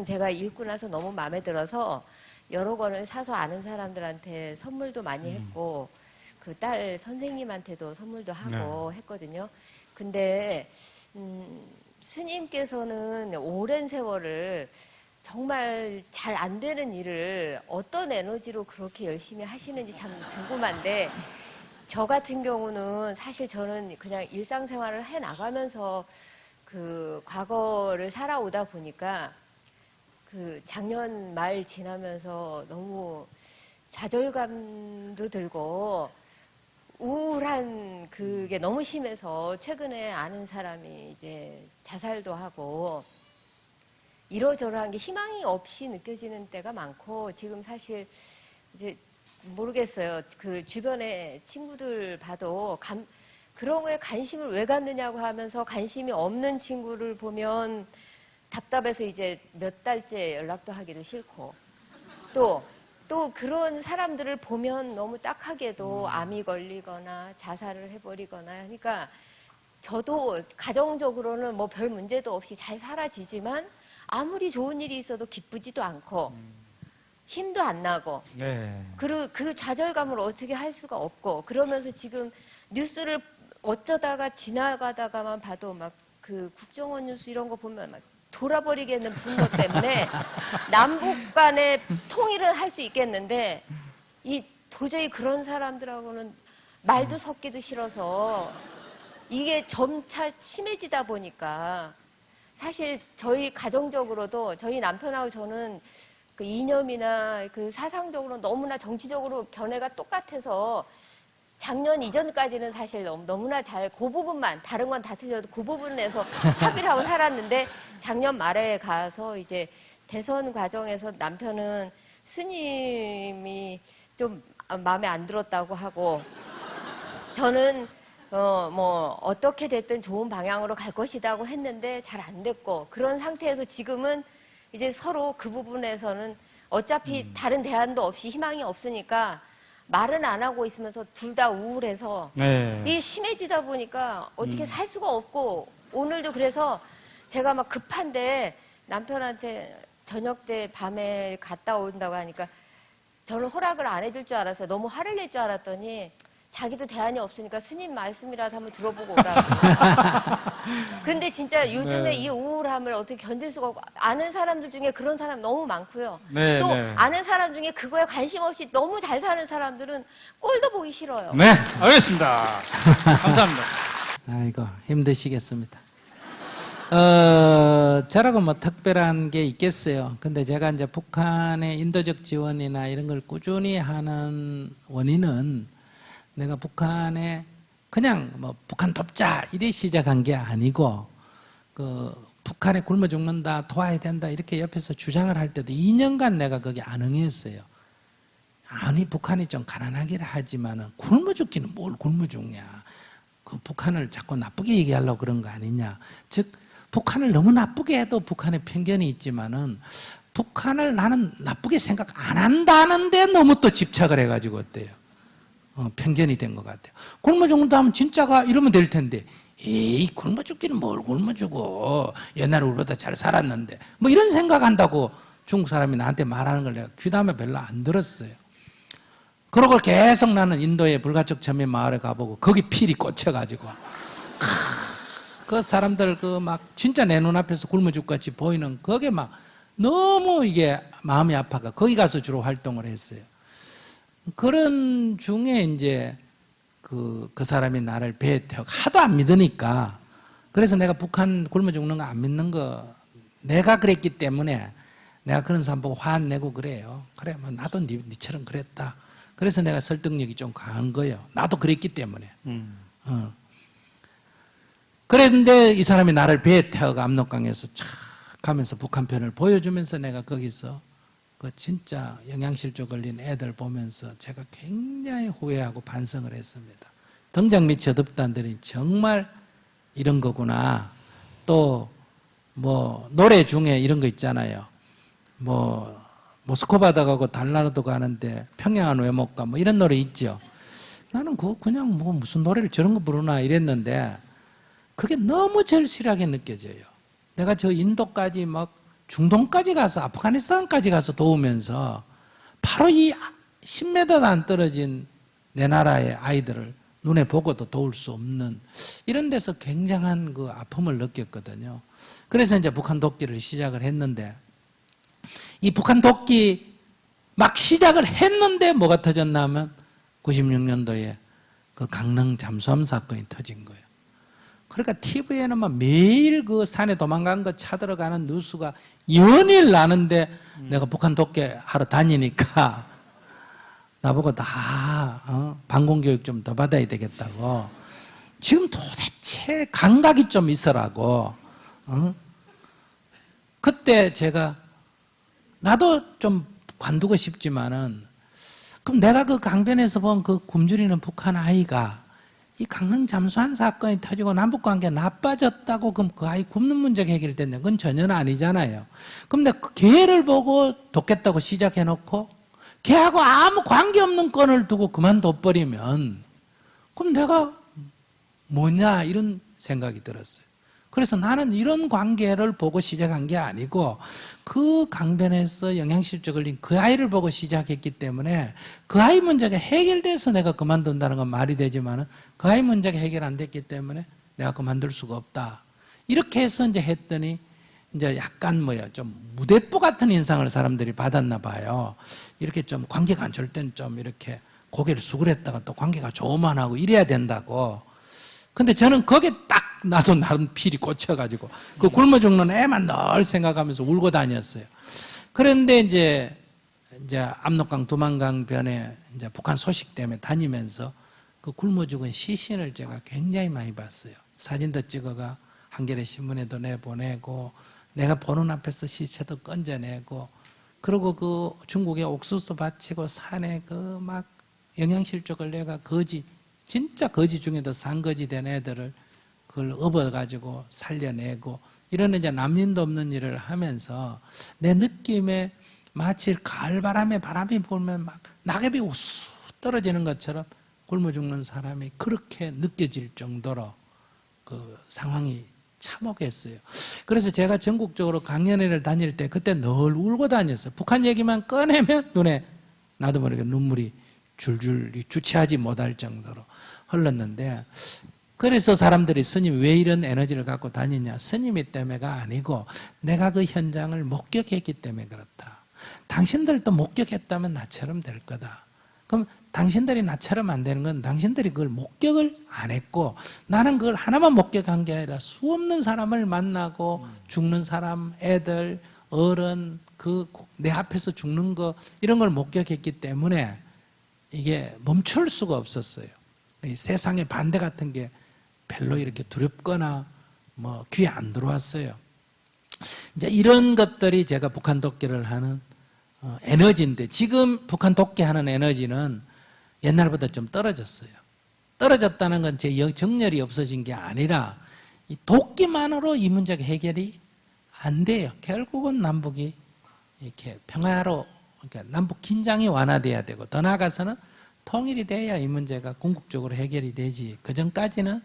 책은 제가 읽고 나서 너무 마음에 들어서 여러 권을 사서 아는 사람들한테 선물도 많이 했고 그 딸 선생님한테도 선물도 하고 했거든요. 근데 스님께서는 오랜 세월을 정말 잘 안 되는 일을 어떤 에너지로 그렇게 열심히 하시는지 참 궁금한데, 저 같은 경우는 사실 저는 그냥 일상생활을 해 나가면서 그 과거를 살아오다 보니까 그 작년 말 지나면서 너무 좌절감도 들고 우울한 그게 너무 심해서 최근에 아는 사람이 이제 자살도 하고 이러저러한 게 희망이 없이 느껴지는 때가 많고, 지금 사실 이제 모르겠어요. 그 주변에 친구들 봐도 그런 거에 관심을 왜 갖느냐고 하면서 관심이 없는 친구를 보면 답답해서 이제 몇 달째 연락도 하기도 싫고, 또 그런 사람들을 보면 너무 딱하게도 암이 걸리거나 자살을 해버리거나 하니까 저도 가정적으로는 뭐 별 문제도 없이 잘 살아지지만 아무리 좋은 일이 있어도 기쁘지도 않고 힘도 안 나고 그리고 그 좌절감을 어떻게 할 수가 없고, 그러면서 지금 뉴스를 어쩌다가 지나가다가만 봐도 막 그 국정원 뉴스 이런 거 보면 막 돌아버리겠는 분노 때문에 남북 간의 통일은 할 수 있겠는데 이 도저히 그런 사람들하고는 말도 섞기도 싫어서 이게 점차 심해지다 보니까 사실 저희 가정적으로도 저희 남편하고 저는 그 이념이나 그 사상적으로 너무나 정치적으로 견해가 똑같아서 작년 이전까지는 사실 너무나 잘 그 부분만, 다른 건 다 틀려도 그 부분에서 합의를 하고 살았는데 작년 말에 가서 이제 대선 과정에서 남편은 스님이 좀 마음에 안 들었다고 하고 저는 뭐 어떻게 됐든 좋은 방향으로 갈 것이라고 했는데 잘 안 됐고, 그런 상태에서 지금은 이제 서로 그 부분에서는 어차피 다른 대안도 없이 희망이 없으니까 말은 안 하고 있으면서 둘 다 우울해서 이게 심해지다 보니까 어떻게 살 수가 없고, 오늘도 그래서 제가 막 급한데 남편한테 저녁 때 밤에 갔다 온다고 하니까 저는 허락을 안 해줄 줄 알았어요. 너무 화를 낼 줄 알았더니 자기도 대안이 없으니까 스님 말씀이라도 한번 들어보고 오라고. 근데 진짜 요즘에 이 우울함을 어떻게 견딜 수가 없고, 아는 사람들 중에 그런 사람 너무 많고요. 또 아는 사람 중에 그거에 관심 없이 너무 잘 사는 사람들은 꼴도 보기 싫어요. 네, 알겠습니다. 감사합니다. 아이고, 힘드시겠습니다. 저라고 뭐 특별한 게 있겠어요. 근데 제가 이제 북한의 인도적 지원이나 이런 걸 꾸준히 하는 원인은 내가 북한에 그냥 뭐 북한 돕자 이리 시작한 게 아니고, 그 북한에 굶어 죽는다, 도와야 된다 이렇게 옆에서 주장을 할 때도 2년간 내가 거기 안 응했어요. 아니 북한이 좀 가난하기는 하지만은 굶어 죽기는 뭘 굶어 죽냐. 그 북한을 자꾸 나쁘게 얘기하려고 그런 거 아니냐. 즉 북한을 너무 나쁘게 해도 북한의 편견이 있지만은 북한을 나는 나쁘게 생각 안 한다는데 너무 또 집착을 해가지고 어때요? 편견이 된 것 같아요. 굶어 죽는다 하면 진짜가 이러면 될 텐데, 에이 굶어 죽기는 뭘 굶어 죽어, 옛날에 우리보다 잘 살았는데 뭐 이런 생각한다고 중국 사람이 나한테 말하는 걸 내가 귀담아 별로 안 들었어요. 그러고 계속 나는 인도의 불가촉 천민 마을에 가보고 거기 필이 꽂혀가지고 그 사람들 그 막 진짜 내 눈앞에서 굶어 죽같이 보이는 그게 막 너무 이게 마음이 아파가 거기 가서 주로 활동을 했어요. 그런 중에 이제 그 사람이 나를 배에 태워 하도 안 믿으니까, 그래서 내가 북한 굶어 죽는 거 안 믿는 거 내가 그랬기 때문에 내가 그런 사람 보고 화 안 내고 그래요. 그래 뭐 나도 니처럼 그랬다. 그래서 내가 설득력이 좀 강한 거예요. 나도 그랬기 때문에. 그랬는데 이 사람이 나를 배에 태워가 압록강에서 착 가면서 북한 편을 보여주면서 내가 거기서 그 진짜 영양실조 걸린 애들 보면서 제가 굉장히 후회하고 반성을 했습니다. 등장 및 저듭단들이 정말 이런 거구나. 또 뭐 노래 중에 이런 거 있잖아요. 뭐 모스크바도 가고 달나라도 가는데 평양은 왜 못 가? 뭐 이런 노래 있죠. 나는 그거 그냥 뭐 무슨 노래를 저런 거 부르나 이랬는데 그게 너무 절실하게 느껴져요. 내가 저 인도까지 막 중동까지 가서 아프가니스탄까지 가서 도우면서 바로 이 10m도 안 떨어진 내 나라의 아이들을 눈에 보고도 도울 수 없는 이런 데서 굉장한 그 아픔을 느꼈거든요. 그래서 이제 북한 돕기를 시작을 했는데 이 북한 돕기 막 시작을 했는데 뭐가 터졌나 하면 96년도에 그 강릉 잠수함 사건이 터진 거예요. 그러니까 TV에는 막 매일 그 산에 도망간 거 찾으러가는 뉴스가 연일 나는데 내가 북한 돕기 하러 다니니까 나보고 다 방공교육 좀 더 받아야 되겠다고. 지금 도대체 감각이 좀 있으라고. 그때 제가 나도 좀 관두고 싶지만은 그럼 내가 그 강변에서 본 그 굶주리는 북한 아이가 이 강릉 잠수함 사건이 터지고 남북관계 나빠졌다고 그럼 그 아이 굶는 문제가 해결됐냐? 그건 전혀 아니잖아요. 그럼 내가 걔를 보고 돕겠다고 시작해놓고 걔하고 아무 관계없는 건을 두고 그만둬버리면 그럼 내가 뭐냐 이런 생각이 들었어요. 그래서 나는 이런 관계를 보고 시작한 게 아니고 그 강변에서 영양실조 걸린 그 아이를 보고 시작했기 때문에 그 아이 문제가 해결돼서 내가 그만둔다는 건 말이 되지만 그 아이 문제가 해결 안 됐기 때문에 내가 그만둘 수가 없다. 이렇게 해서 이제 했더니 이제 약간 좀 무대뽀 같은 인상을 사람들이 받았나 봐요. 이렇게 좀 관계가 안 좋을 땐 좀 이렇게 고개를 수그렸다가 또 관계가 좋으면 하고 이래야 된다고. 근데 저는 거기에 딱 나도 나름 필이 꽂혀가지고 그 굶어 죽는 애만 늘 생각하면서 울고 다녔어요. 그런데 이제 압록강 두만강 변에 이제 북한 소식 때문에 다니면서 그 굶어 죽은 시신을 제가 굉장히 많이 봤어요. 사진도 찍어가 한겨레 신문에도 내보내고 내가 보는 앞에서 시체도 건져내고 그리고 그 중국에 옥수수 바치고 산에 그 막 영양실조 걸려가 거지 진짜 거지 중에도 산거지 된 애들을 그걸 업어가지고 살려내고 이런 이제 남인도 없는 일을 하면서 내 느낌에 마치 가을바람에 바람이 불면 막 낙엽이 우수 떨어지는 것처럼 굶어 죽는 사람이 그렇게 느껴질 정도로 그 상황이 참혹했어요. 그래서 제가 전국적으로 강연회를 다닐 때 그때 늘 울고 다녔어요. 북한 얘기만 꺼내면 눈에 나도 모르게 눈물이 줄줄 주체하지 못할 정도로 흘렀는데 그래서 사람들이 스님 왜 이런 에너지를 갖고 다니냐? 스님이 때문에가 아니고 내가 그 현장을 목격했기 때문에 그렇다. 당신들도 목격했다면 나처럼 될 거다. 그럼 당신들이 나처럼 안 되는 건 당신들이 그걸 목격을 안 했고 나는 그걸 하나만 목격한 게 아니라 수없는 사람을 만나고 죽는 사람, 애들, 어른, 그 내 앞에서 죽는 거 이런 걸 목격했기 때문에 이게 멈출 수가 없었어요. 이 세상의 반대 같은 게 별로 이렇게 두렵거나 뭐 귀에 안 들어왔어요. 이제 이런 것들이 제가 북한 돕기를 하는 에너지인데 지금 북한 돕기 하는 에너지는 옛날보다 좀 떨어졌어요. 떨어졌다는 건 제 정열이 없어진 게 아니라 이 돕기만으로 이 문제가 해결이 안 돼요. 결국은 남북이 이렇게 평화로 그러니까 남북 긴장이 완화돼야 되고 더 나아가서는 통일이 돼야 이 문제가 궁극적으로 해결이 되지. 그 전까지는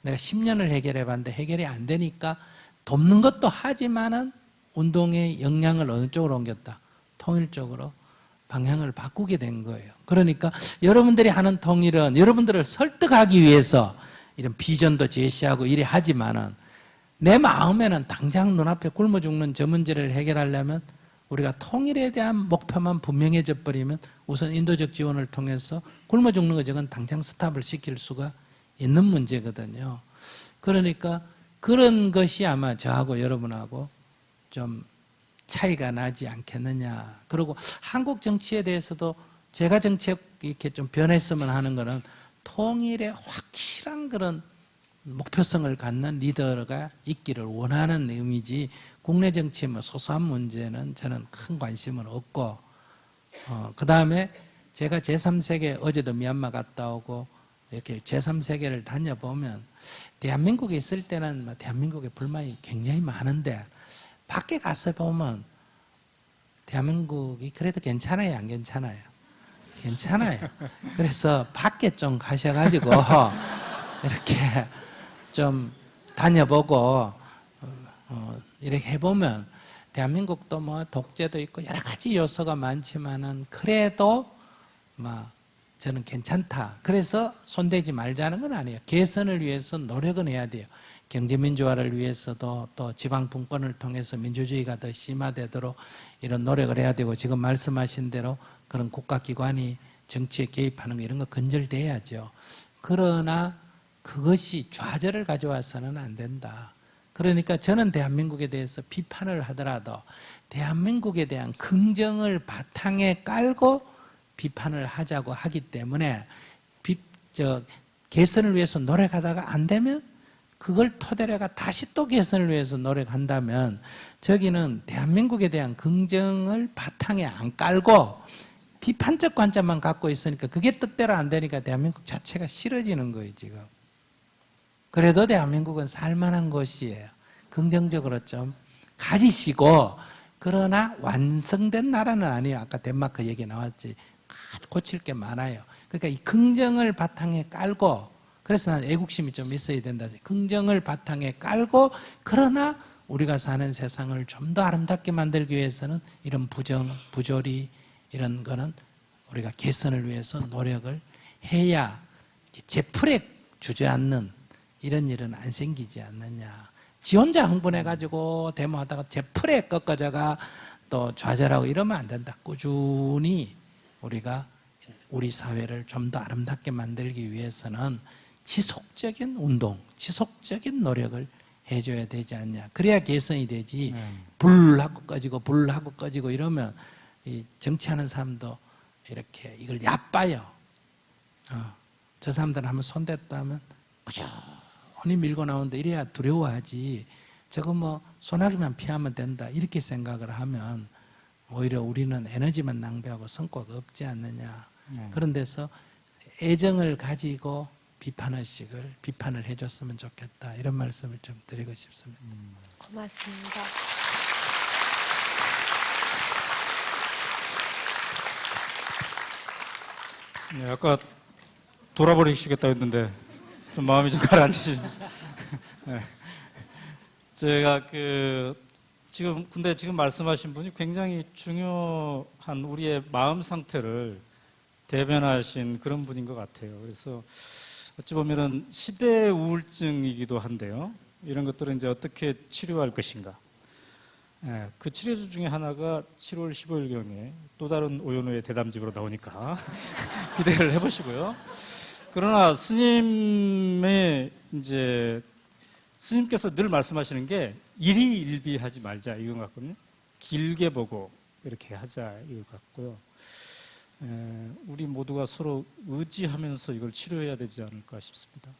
내가 10년을 해결해 봤는데 해결이 안 되니까 돕는 것도 하지만은 운동의 역량을 어느 쪽으로 옮겼다? 통일 쪽으로 방향을 바꾸게 된 거예요. 그러니까 여러분들이 하는 통일은 여러분들을 설득하기 위해서 이런 비전도 제시하고 이래 하지만은 내 마음에는 당장 눈앞에 굶어 죽는 저 문제를 해결하려면 우리가 통일에 대한 목표만 분명해져 버리면 우선 인도적 지원을 통해서 굶어 죽는 거 저건 당장 스탑을 시킬 수가 있는 문제거든요. 그러니까 그런 것이 아마 저하고 여러분하고 좀 차이가 나지 않겠느냐. 그리고 한국 정치에 대해서도 제가 정치에 이렇게 좀 변했으면 하는 거는 통일에 확실한 그런 목표성을 갖는 리더가 있기를 원하는 의미지 국내 정치의 뭐 소소한 문제는 저는 큰 관심은 없고 그 다음에 제가 제3세계 어제도 미얀마 갔다 오고 이렇게 제3세계를 다녀보면 대한민국에 있을 때는 대한민국의 불만이 굉장히 많은데 밖에 가서 보면 대한민국이 그래도 괜찮아요, 안 괜찮아요? 괜찮아요. 그래서 밖에 좀 가셔가지고 이렇게 좀 다녀보고 이렇게 해보면 대한민국도 뭐 독재도 있고 여러 가지 요소가 많지만은 그래도 뭐 저는 괜찮다. 그래서 손대지 말자는 건 아니에요. 개선을 위해서 노력은 해야 돼요. 경제민주화를 위해서도 또 지방분권을 통해서 민주주의가 더 심화되도록 이런 노력을 해야 되고 지금 말씀하신 대로 그런 국가기관이 정치에 개입하는 거 이런 거 근절돼야죠. 그러나 그것이 좌절을 가져와서는 안 된다. 그러니까 저는 대한민국에 대해서 비판을 하더라도 대한민국에 대한 긍정을 바탕에 깔고 비판을 하자고 하기 때문에 개선을 위해서 노력하다가 안 되면 그걸 토대로 해가 다시 또 개선을 위해서 노력한다면 저기는 대한민국에 대한 긍정을 바탕에 안 깔고 비판적 관점만 갖고 있으니까 그게 뜻대로 안 되니까 대한민국 자체가 싫어지는 거예요, 지금. 그래도 대한민국은 살만한 곳이에요. 긍정적으로 좀 가지시고, 그러나 완성된 나라는 아니에요. 아까 덴마크 얘기 나왔지. 고칠 게 많아요. 그러니까 이 긍정을 바탕에 깔고, 그래서 난 애국심이 좀 있어야 된다. 긍정을 바탕에 깔고, 그러나 우리가 사는 세상을 좀 더 아름답게 만들기 위해서는 이런 부정, 부조리, 이런 거는 우리가 개선을 위해서 노력을 해야 제풀에 주저앉는 이런 일은 안 생기지 않느냐. 지 혼자 흥분해가지고 데모하다가 제풀에 꺾어져가 또 좌절하고 이러면 안 된다. 꾸준히 우리가 우리 사회를 좀 더 아름답게 만들기 위해서는 지속적인 운동, 지속적인 노력을 해줘야 되지 않냐. 그래야 개선이 되지. 불하고 꺼지고 불하고 꺼지고 이러면 이 정치하는 사람도 이렇게 이걸 얕봐요. 저 사람들은 한번 손댔다 하면 꾸준히 밀고 나오는데 이래야 두려워하지. 저거 뭐 소나기만 피하면 된다 이렇게 생각을 하면 오히려 우리는 에너지만 낭비하고 성과가 없지 않느냐. 그런 데서 애정을 가지고 비판을 해줬으면 좋겠다. 이런 말씀을 좀 드리고 싶습니다. 고맙습니다. 네, 아까 돌아버리시겠다 했는데 좀 마음이 좀 가라앉으시죠. 네. 제가 근데 지금 말씀하신 분이 굉장히 중요한 우리의 마음 상태를 대변하신 그런 분인 것 같아요. 그래서 어찌 보면은 시대 우울증이기도 한데요. 이런 것들은 이제 어떻게 치료할 것인가. 그 치료주 중에 하나가 7월 15일경에 또 다른 오연우의 대담집으로 나오니까 기대를 해보시고요. 그러나 스님께서 늘 말씀하시는 게 일희일비하지 말자 이건 같거든요. 길게 보고 이렇게 하자 이거 같고요. 우리 모두가 서로 의지하면서 이걸 치료해야 되지 않을까 싶습니다.